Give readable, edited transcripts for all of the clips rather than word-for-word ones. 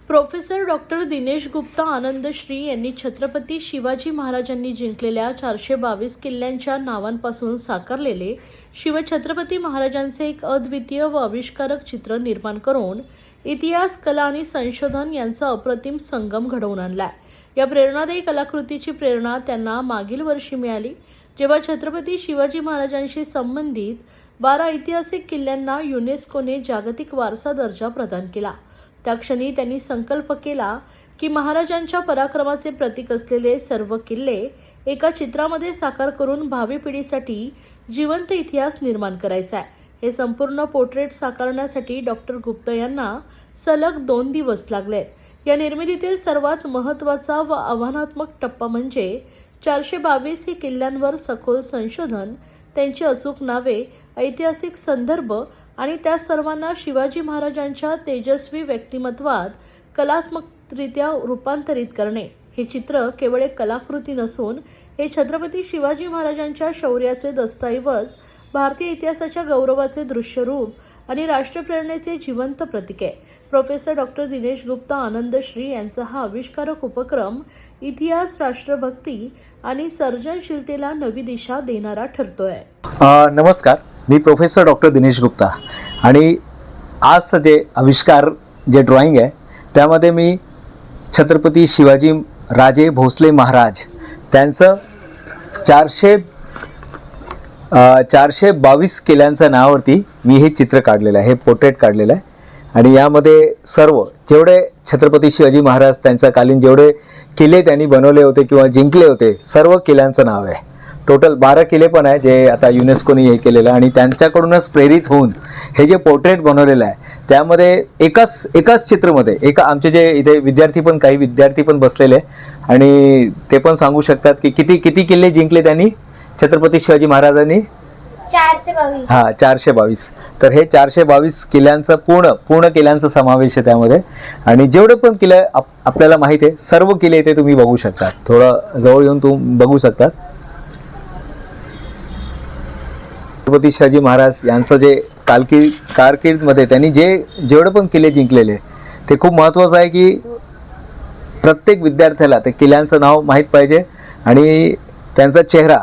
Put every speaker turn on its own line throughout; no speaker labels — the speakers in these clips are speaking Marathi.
प्रोफेसर डॉक्टर दिनेश गुप्ता आनंदश्री यांनी छत्रपती शिवाजी महाराजांनी जिंकलेल्या 422 किल्ल्यांच्या नावांपासून साकारलेले शिवछत्रपती महाराजांचे एक अद्वितीय व आविष्कारक चित्र निर्माण करून इतिहास, कला आणि संशोधन यांचा अप्रतिम संगम घडवून आणला। या प्रेरणादायी कलाकृतीची प्रेरणा त्यांना मागील वर्षी मिळाली, जेव्हा छत्रपती शिवाजी महाराजांशी संबंधित 12 ऐतिहासिक किल्ल्यांना युनेस्कोने जागतिक वारसा दर्जा प्रदान केला। त्या क्षणी त्यांनी संकल्प केला की महाराजांच्या पराक्रमाचे प्रतीक असलेले सर्व किल्ले एका चित्रामध्ये साकार करून भावी पिढीसाठी जिवंत इतिहास निर्माण करायचा आहे। हे संपूर्ण पोर्ट्रेट साकारण्यासाठी डॉक्टर गुप्ता यांना सलग 2 दिवस लागलेत। या निर्मितीतील सर्वात महत्त्वाचा व आव्हानात्मक टप्पा म्हणजे 422 किल्ल्यांवर सखोल संशोधन, त्यांची अचूक नावे, ऐतिहासिक संदर्भ आणि त्या सर्वांना शिवाजी महाराजांच्या तेजस्वी व्यक्तिमत्वात कलात्मकरित्या रूपांतरित करणे। हे चित्र केवळ एक कलाकृती नसून हे छत्रपती शिवाजी महाराजांच्या शौर्याचे दस्तऐवज, भारतीय इतिहासाच्या गौरवाचे दृश्यरूप आणि राष्ट्रप्रेरणेचे जिवंत प्रतीक आहे। प्रोफेसर डॉक्टर दिनेश गुप्ता आनंदश्री यांचा हा आविष्कारक उपक्रम इतिहास, राष्ट्रभक्ती आणि सर्जनशीलतेला नवी दिशा देणारा ठरतोय।
नमस्कार, मी प्रोफेसर डॉक्टर दिनेश गुप्ता आणि आज जे आविष्कार जे ड्रॉइंग आहे त्यामध्ये मी छत्रपती शिवाजी राजे भोसले महाराज त्यांचं 422 किल्ल्यांच्या नावावरती मी हे चित्र काढलेलं आहे, हे पोर्ट्रेट काढलेलं आहे। आणि यामध्ये सर्व जेवढे छत्रपती शिवाजी महाराज त्यांच्या कालीन जेवढे किल्ले त्यांनी बनवले होते किंवा जिंकले होते सर्व किल्ल्यांचं नाव आहे। टोटल 12 किल्ले पण आहे जे आता युनेस्कोने हे केलेलं आहे आणि त्यांच्याकडूनच प्रेरित होऊन हे जे पोर्ट्रेट बनवलेलं आहे त्यामध्ये एकाच चित्रमध्ये आमचे जे इथे काही विद्यार्थी पण बसलेले आणि ते पण सांगू शकतात की किती किल्ले जिंकले त्यांनी छत्रपती शिवाजी महाराजांनी 422। तर हे 422 किल्ल्यांचं पूर्ण किल्ल्यांचा समावेश आहे त्यामध्ये। आणि जेवढे पण किल्ले आपल्याला माहित आहे सर्व किल्ले इथे तुम्ही बघू शकता, थोडं जवळ येऊन तुम्ही बघू शकता। छत्रपती शिवाजी महाराज यांचं जे कारकीर्दमध्ये त्यांनी जेवढे पण किल्ले जिंकलेले ते खूप महत्त्वाचं आहे की प्रत्येक विद्यार्थ्याला ते किल्ल्यांचं नाव माहीत पाहिजे आणि त्यांचा चेहरा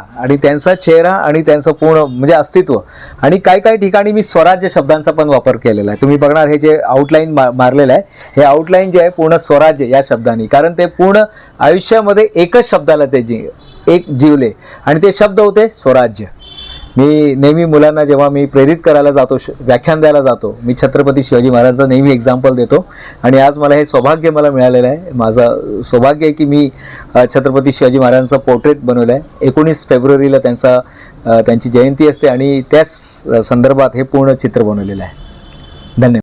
आणि त्यांचं पूर्ण म्हणजे अस्तित्व। आणि काही ठिकाणी मी स्वराज्य शब्दांचा पण वापर केलेला आहे। तुम्ही बघणार हे जे आउटलाईन मारलेलं आहे हे आउटलाईन जे आहे पूर्ण स्वराज्य या शब्दाने, कारण ते पूर्ण आयुष्यामध्ये एकच शब्दाला ते जीवले आणि ते शब्द होते स्वराज्य। मी नेहमी मुलांना जेव्हा मी प्रेरित करायला जातो, व्याख्यान द्यायला जातो, मी छत्रपती शिवाजी महाराजांचं नेहमी एक्झाम्पल देतो। आणि आज मला हे सौभाग्य मिळालेलं आहे, माझं सौभाग्य आहे की मी छत्रपती शिवाजी महाराजांचा पोर्ट्रेट बनवलं आहे। 19 फेब्रुवारीला त्यांची जयंती असते आणि त्याच संदर्भात हे पूर्ण चित्र बनवलेलं आहे। धन्यवाद।